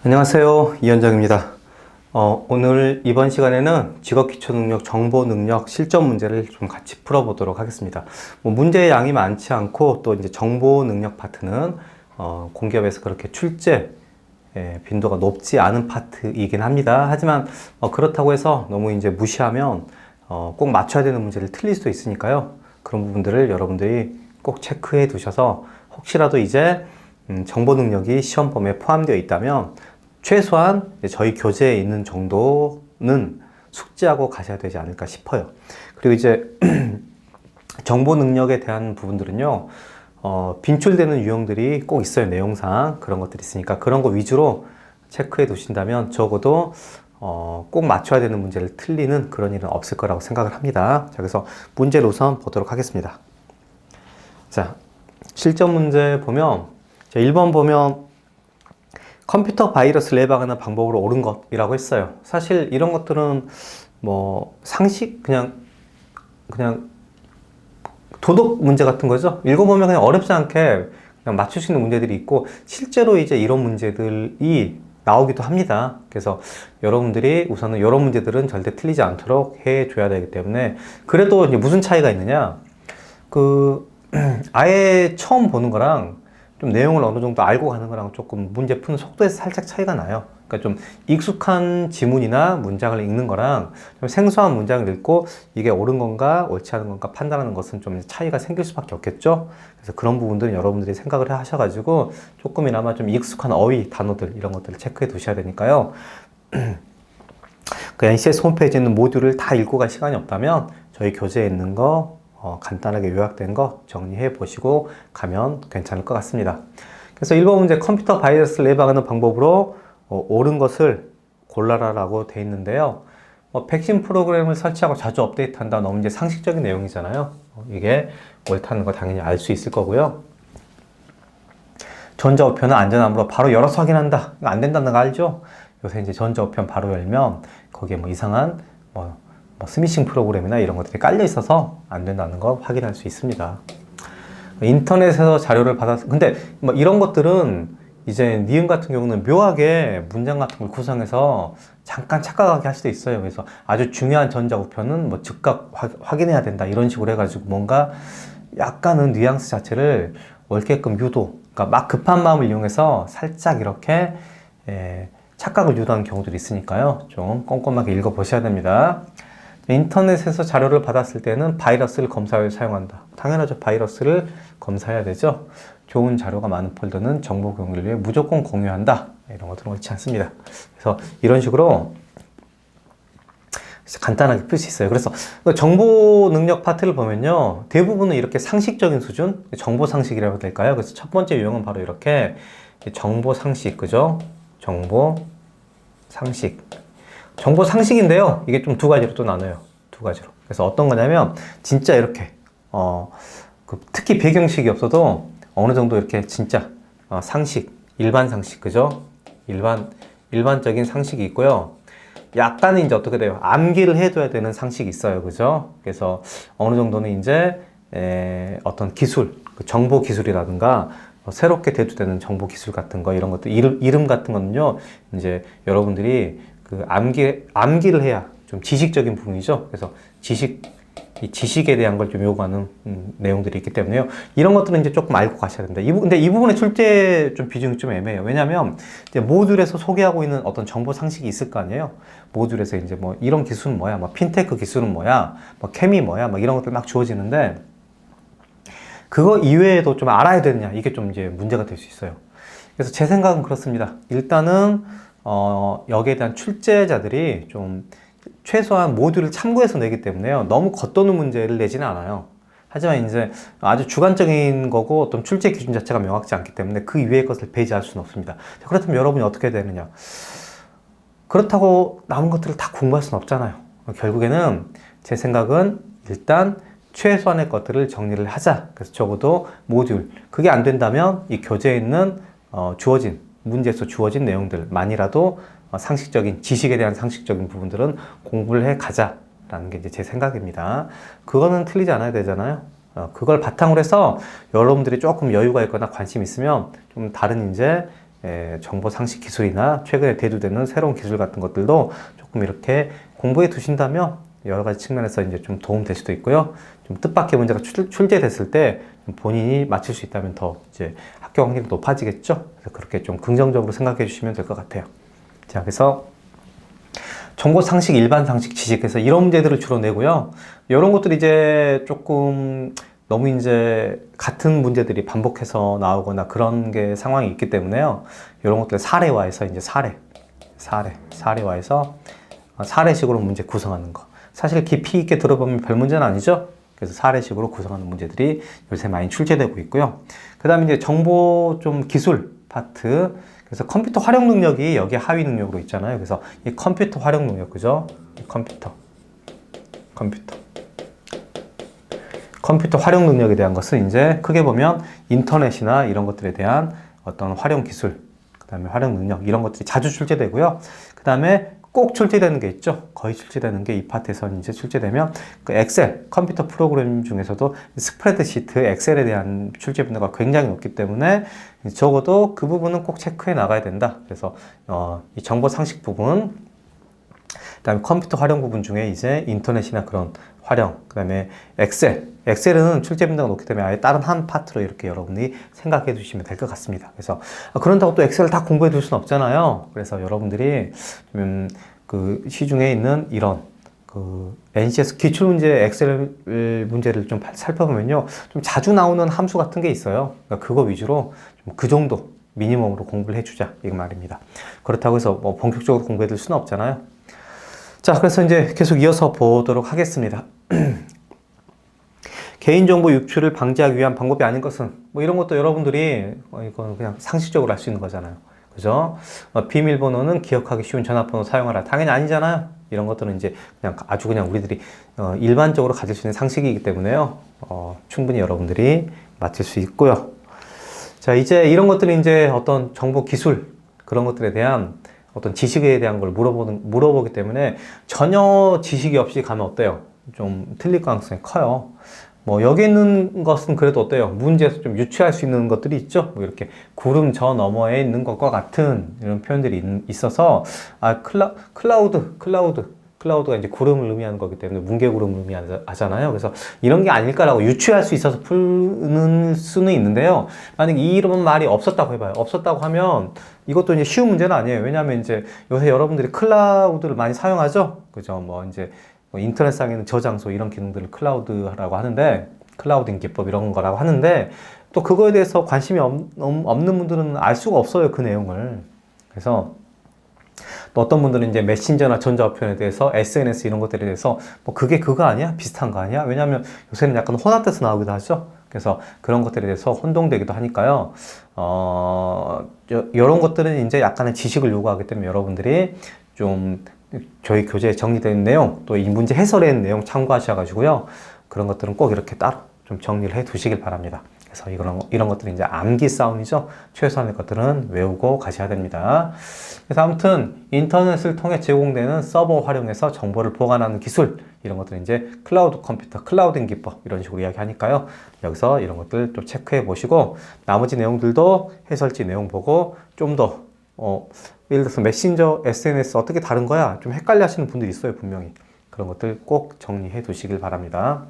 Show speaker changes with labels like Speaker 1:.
Speaker 1: 안녕하세요. 이현정입니다. 오늘 이번 시간에는 직업기초능력, 정보능력, 실전 문제를 좀 같이 풀어보도록 하겠습니다. 문제의 양이 많지 않고 또 이제 정보능력 파트는 공기업에서 그렇게 출제 빈도가 높지 않은 파트이긴 합니다. 하지만 그렇다고 해서 너무 이제 무시하면 꼭 맞춰야 되는 문제를 틀릴 수도 있으니까요. 그런 부분들을 여러분들이 꼭 체크해 두셔서 혹시라도 이제 정보 능력이 시험 범위에 포함되어 있다면 최소한 저희 교재에 있는 정도는 숙지하고 가셔야 되지 않을까 싶어요. 그리고 이제 정보 능력에 대한 부분들은요, 빈출되는 유형들이 꼭 있어요. 내용상 그런 것들이 있으니까 그런 거 위주로 체크해 두신다면 적어도 꼭 맞춰야 되는 문제를 틀리는 그런 일은 없을 거라고 생각을 합니다. 자, 그래서 문제를 우선 보도록 하겠습니다. 자, 실전 문제 보면 1번 보면 컴퓨터 바이러스를 예방하는 방법으로 옳은 것이라고 했어요. 사실 이런 것들은 뭐 상식 그냥 도덕 문제 같은 거죠. 읽어보면 그냥 어렵지 않게 그냥 맞출 수 있는 문제들이 있고 실제로 이제 이런 문제들이 나오기도 합니다. 그래서 여러분들이 우선은 이런 문제들은 절대 틀리지 않도록 해줘야 되기 때문에 그래도 이제 무슨 차이가 있느냐? 아예 처음 보는 거랑 좀 내용을 어느 정도 알고 가는 거랑 조금 문제 푸는 속도에서 살짝 차이가 나요. 그러니까 좀 익숙한 지문이나 문장을 읽는 거랑 좀 생소한 문장을 읽고 이게 옳은 건가 옳지 않은 건가 판단하는 것은 좀 차이가 생길 수밖에 없겠죠. 그래서 그런 부분들은 여러분들이 생각을 하셔가지고 조금이나마 좀 익숙한 어휘, 단어들 이런 것들을 체크해 두셔야 되니까요. 그 NCS 홈페이지에 있는 모듈을 다 읽고 갈 시간이 없다면 저희 교재에 있는 거 간단하게 요약된 거 정리해 보시고 가면 괜찮을 것 같습니다. 그래서 1번 문제 컴퓨터 바이러스를 예방하는 방법으로 옳은 것을 골라라 라고 돼 있는데요. 백신 프로그램을 설치하고 자주 업데이트한다. 너무 이제 상식적인 내용이잖아요. 이게 옳다는 거 당연히 알 수 있을 거고요. 전자우편은 안전함으로 바로 열어서 확인한다. 이거 안 된다는 거 알죠? 요새 이제 전자우편 바로 열면 거기에 뭐 이상한 스미싱 프로그램이나 이런 것들이 깔려 있어서 안 된다는 거 확인할 수 있습니다. 인터넷에서 자료를 받아서 근데 이런 것들은 이제 니은 같은 경우는 묘하게 문장 같은 걸 구성해서 잠깐 착각하게 할 수도 있어요. 그래서 아주 중요한 전자우편은 즉각 확인해야 된다 이런 식으로 해가지고 뭔가 약간은 뉘앙스 자체를 옳게끔 유도, 그러니까 막 급한 마음을 이용해서 살짝 이렇게 착각을 유도하는 경우들이 있으니까요. 좀 꼼꼼하게 읽어보셔야 됩니다. 인터넷에서 자료를 받았을 때는 바이러스를 검사에 사용한다. 당연하죠. 바이러스를 검사해야 되죠. 좋은 자료가 많은 폴더는 정보 공유를 위해 무조건 공유한다. 이런 것들은 옳지 않습니다. 그래서 이런 식으로 간단하게 풀 수 있어요. 그래서 정보 능력 파트를 보면요. 대부분은 이렇게 상식적인 수준, 정보 상식이라고 될까요? 그래서 첫 번째 유형은 바로 이렇게 정보 상식, 그죠? 정보 상식. 정보 상식인데요. 이게 좀 두 가지로 또 나눠요. 두 가지로. 그래서 어떤 거냐면, 진짜 이렇게, 특히 배경식이 없어도 어느 정도 이렇게 진짜, 상식, 일반 상식, 그죠? 일반적인 상식이 있고요. 약간은 이제 어떻게 돼요? 암기를 해둬야 되는 상식이 있어요. 그죠? 그래서 어느 정도는 이제, 어떤 기술, 정보 기술이라든가, 새롭게 대두되는 정보 기술 같은 거, 이런 것들, 이름 같은 거는요, 이제 여러분들이 암기를 해야 좀 지식적인 부분이죠. 그래서 이 지식에 대한 걸 좀 요구하는 내용들이 있기 때문에요. 이런 것들은 이제 조금 알고 가셔야 됩니다. 근데 이 부분의 출제 좀 비중이 좀 애매해요. 왜냐면 이제 모듈에서 소개하고 있는 어떤 정보 상식이 있을 거 아니에요. 모듈에서 이제 이런 기술은 뭐야, 핀테크 기술은 뭐야, 케미 뭐야, 이런 것들 막 주어지는데 그거 이외에도 좀 알아야 되느냐, 이게 좀 이제 문제가 될 수 있어요. 그래서 제 생각은 그렇습니다. 일단은 여기에 대한 출제자들이 좀 최소한 모듈을 참고해서 내기 때문에요. 너무 겉도는 문제를 내지는 않아요. 하지만 이제 아주 주관적인 거고 어떤 출제 기준 자체가 명확지 않기 때문에 그 이외의 것을 배제할 수는 없습니다. 그렇다면 여러분이 어떻게 해야 되느냐? 그렇다고 남은 것들을 다 공부할 수는 없잖아요. 결국에는 제 생각은 일단 최소한의 것들을 정리를 하자. 그래서 적어도 모듈. 그게 안 된다면 이 교재에 있는 문제에서 주어진 내용들만이라도 상식적인, 지식에 대한 상식적인 부분들은 공부를 해 가자라는 게 이제 제 생각입니다. 그거는 틀리지 않아야 되잖아요. 그걸 바탕으로 해서 여러분들이 조금 여유가 있거나 관심 있으면 좀 다른 이제 정보 상식 기술이나 최근에 대두되는 새로운 기술 같은 것들도 조금 이렇게 공부해 두신다면 여러 가지 측면에서 이제 좀 도움 될 수도 있고요. 좀 뜻밖의 문제가 출제됐을 때 본인이 맞출 수 있다면 더 이제 합격 확률이 높아지겠죠. 그래서 그렇게 좀 긍정적으로 생각해 주시면 될 것 같아요. 자, 그래서 정보 상식, 일반 상식, 지식에서 이런 문제들을 주로 내고요. 이런 것들이 이제 조금 너무 이제 같은 문제들이 반복해서 나오거나 그런 게 상황이 있기 때문에요. 이런 것들 사례화해서 이제 사례화해서 사례식으로 문제 구성하는 거. 사실 깊이 있게 들어보면 별 문제는 아니죠. 그래서 사례식으로 구성하는 문제들이 요새 많이 출제되고 있고요. 그 다음에 이제 정보 좀 기술 파트. 그래서 컴퓨터 활용 능력이 여기 하위 능력으로 있잖아요. 그래서 이 컴퓨터 활용 능력, 그죠? 컴퓨터 활용 능력에 대한 것은 이제 크게 보면 인터넷이나 이런 것들에 대한 어떤 활용 기술, 그 다음에 활용 능력, 이런 것들이 자주 출제되고요. 그 다음에 꼭 출제되는 게 있죠. 거의 출제되는 게 이 파트에서 이제 출제되면 그 엑셀, 컴퓨터 프로그램 중에서도 스프레드시트, 엑셀에 대한 출제 빈도가 굉장히 높기 때문에 적어도 그 부분은 꼭 체크해 나가야 된다. 그래서 이 정보 상식 부분, 그다음에 컴퓨터 활용 부분 중에 이제 인터넷이나 그런 활용, 그다음에 엑셀은 출제 빈도가 높기 때문에 아예 다른 한 파트로 이렇게 여러분들이 생각해 두시면 될 것 같습니다. 그래서 그런다고 또 엑셀을 다 공부해 둘 수는 없잖아요. 그래서 여러분들이 그 시중에 있는 이런 그 NCS 기출문제 엑셀 문제를 좀 살펴보면요, 좀 자주 나오는 함수 같은 게 있어요. 그러니까 그거 위주로 좀 그 정도 미니멈으로 공부를 해주자 이 말입니다. 그렇다고 해서 뭐 본격적으로 공부해 둘 수는 없잖아요. 자, 그래서 이제 계속 이어서 보도록 하겠습니다. 개인정보 유출을 방지하기 위한 방법이 아닌 것은 뭐 이런 것도 여러분들이 이건 그냥 상식적으로 할 수 있는 거잖아요. 그죠? 비밀번호는 기억하기 쉬운 전화번호 사용하라. 당연히 아니잖아요. 이런 것들은 이제 그냥 아주 그냥 우리들이 일반적으로 가질 수 있는 상식이기 때문에요. 충분히 여러분들이 맞출 수 있고요. 자, 이제 이런 것들이 이제 어떤 정보 기술 그런 것들에 대한 어떤 지식에 대한 걸 물어보기 때문에 전혀 지식이 없이 가면 어때요? 좀 틀릴 가능성이 커요. 뭐 여기 있는 것은 그래도 어때요? 문제에서 좀 유추할 수 있는 것들이 있죠. 뭐 이렇게 구름 저 너머에 있는 것과 같은 이런 표현들이 있어서 클라우드가 이제 구름을 의미하는 거기 때문에 뭉게구름을 의미하잖아요. 그래서 이런 게 아닐까라고 유추할 수 있어서 푸는 수는 있는데요. 만약 이런 말이 없었다고 해봐요. 없었다고 하면 이것도 이제 쉬운 문제는 아니에요. 왜냐하면 이제 요새 여러분들이 클라우드를 많이 사용하죠. 그죠? 뭐 이제 인터넷상에는 저장소 이런 기능들을 클라우드라고 하는데, 클라우딩 기법 이런 거라고 하는데, 또 그거에 대해서 관심이 없는 분들은 알 수가 없어요. 그 내용을. 그래서 또 어떤 분들은 이제 메신저나 전자우편에 대해서 SNS 이런 것들에 대해서 뭐 그게 그거 아니야? 비슷한 거 아니야? 왜냐하면 요새는 약간 혼합돼서 나오기도 하죠. 그래서 그런 것들에 대해서 혼동되기도 하니까요. 이런 것들은 이제 약간의 지식을 요구하기 때문에 여러분들이 좀 저희 교재에 정리된 내용, 또 이 문제 해설에 있는 내용 참고하셔가지고요. 그런 것들은 꼭 이렇게 따로 좀 정리를 해 두시길 바랍니다. 그래서 이런 것들은 이제 암기 싸움이죠. 최소한의 것들은 외우고 가셔야 됩니다. 그래서 아무튼 인터넷을 통해 제공되는 서버 활용해서 정보를 보관하는 기술, 이런 것들은 이제 클라우드 컴퓨터, 클라우딩 기법 이런 식으로 이야기하니까요. 여기서 이런 것들 좀 체크해 보시고 나머지 내용들도 해설지 내용 보고 좀 더 예를 들어서 메신저, SNS 어떻게 다른 거야? 좀 헷갈려 하시는 분들이 있어요, 분명히. 그런 것들 꼭 정리해 두시길 바랍니다.